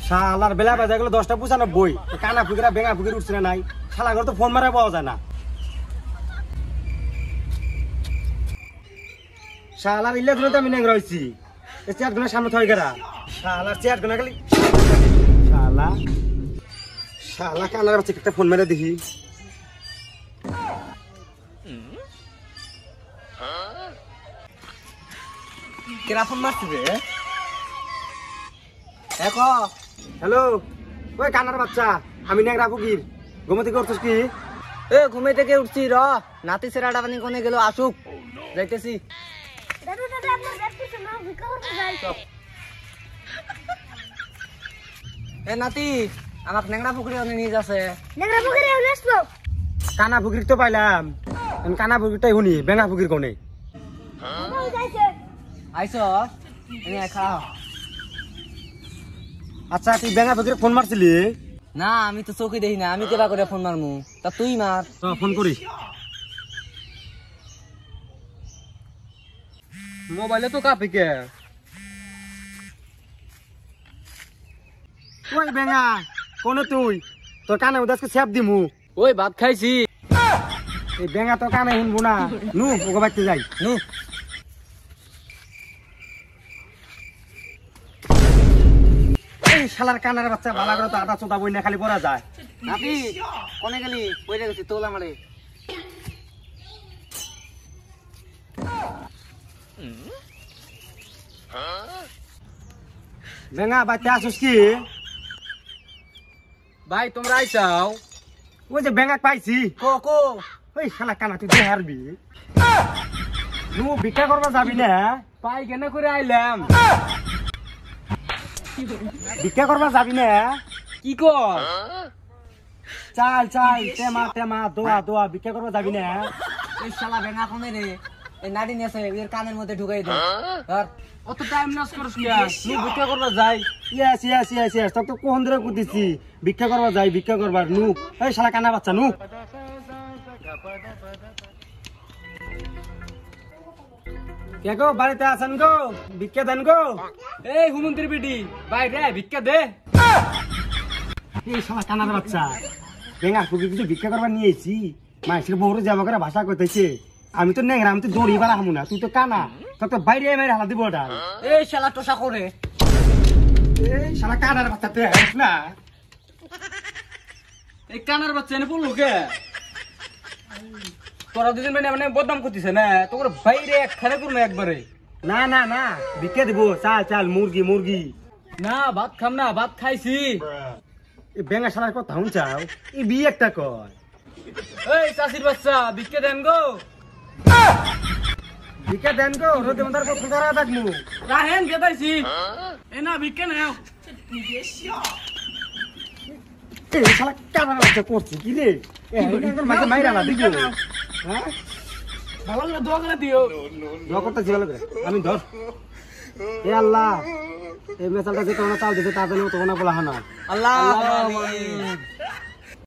শালার বেলা বাজে গেল 10:95 কানা ফুকিরা বেঙা ফুকির উঠছে না নাই শালা ঘর তো ফোন মারা পাওয়া যায় না শালার ইল্লা ধরে তো আমি নেং রইছি এই চেয়ার গুলো সামনে থই গেরা শালার চেয়ার গুলো গেলি শালা শালা কানার বাচ্চা একটা ফোন মেরে দেখি কেরা ফোন মারছি রে দেখো হ্যালো ওই কানার বাচ্চা আমি নেংরা ফুকির ঘুমো থেকে উঠছিস কি এ ঘুমে থেকে উঠছি র নাতি সেরাটা পানি কোনে গেল আসুক যাইতেছি দাদু দাদু আপনার দেখতেছেন না ভিক্ষা করতে যাই এ নাতি আমাক নেংড়া পুকুরে অনে নিয়ে যাচ্ছে নেংরা পুকুরে আসলো কানা ফুকির তো পাইলাম আমি কানা ফুকিরটাই শুনি বেঙা ফুকির কোনে ওই যাইছে আইছো এনে খা আচ্ছা তুই বেঙা ফুকির ফোন মারছিলি না আমি তো চোখে দেখি না আমি কেবা করে ফোন মারমু তা তুই মার তো ফোন করি মোবাইলে তো কাপি কে ওই বেঙা কোন তুই তোর কানে উদাসকে সেপ দিমু ওই ভাত খাইছি এই বেঙা তো কানে শুনবো না নু ওকে বাইতে যাই নু এই শালার কানার বাচ্চা ভালো করে তো আটা চোদা বই না খালি পড়া যায় নাতি কোনে গেলি কইরে গেছি তোলা মারে বেঙা বাইতে আসুস কি ভাই তোমরা আইছাও ওই যে বেঙা পাইছি কো কো ওই শালা কানা তুই দিয়ে হারবি নু ভিক্ষা করবা যাবি না পাই কেন করে আইলাম ভিক্ষা করবা যাবি না কি কর চাল চাল টেমা টেমা দোয়া দোয়া ভিক্ষা করবা যাবি না এই শালা বেঙা কোনে রে এই নাড়ি নেছে এর কানের মধ্যে ঢুকাই দে ধর অত টাইম লস করছ কি তুই ভিক্ষা করবা যাই ইয়েস ইয়েস ইয়েস ইয়েস তোকে তো কোন ধরে কুদিছি ভিক্ষা করবা যাই ভিক্ষা করবার নু এই শালা কানা বাচ্চা নু কে গো বাড়িতে আছেন গো ভিক্ষা দেন গো এই হুমন্ত্রী বেটি ভাই রে ভিক্ষা দে এই শালা কানার বাচ্চা বেঙা ফুকি কিছু ভিক্ষা করবার নিয়েছি মাইসের বউরে যাবো করে ভাষা কইতেছে আমি তো নেংরা আমি তো দড়ি বাড়া হামু না তুই তো কানা তোর তো বাইরে মেরে হালা দিব ওটা এই শালা টোসা করে এই শালা কানার বাচ্চা তুই হারিস না এই কানার বাচ্চা এনে পড়লো কে তোরা দুজন মানে বদনাম করতেছে না তোর বাইরে একখানে করবো একবারে না না না ভিক্ষা দিব চাল চাল মুরগি মুরগি না ভাত খাম না ভাত খাইছি এই বেঙা শালার কথা হুন চাও এই বিয়ে একটা কর এই চাষির বাচ্চা ভিক্ষা দেন গো ভিক্ষা দেন গো রোদে মন্দার কত করা থাকমু রাহেন গেদাইছি এ না ভিক্ষা নাও এই শালা কানার বাচ্চা করছে কি রে মাঝে মাইরা না দিও হ্যাঁ ভালো না দোয়া করে দিও দোয়া করতেছি ভালো করে আমি ধর এ আল্লাহ এই মেসালটা যে তোমরা চাল দিতে তাড়াতাড়ি তো না বলা হয় না আল্লাহ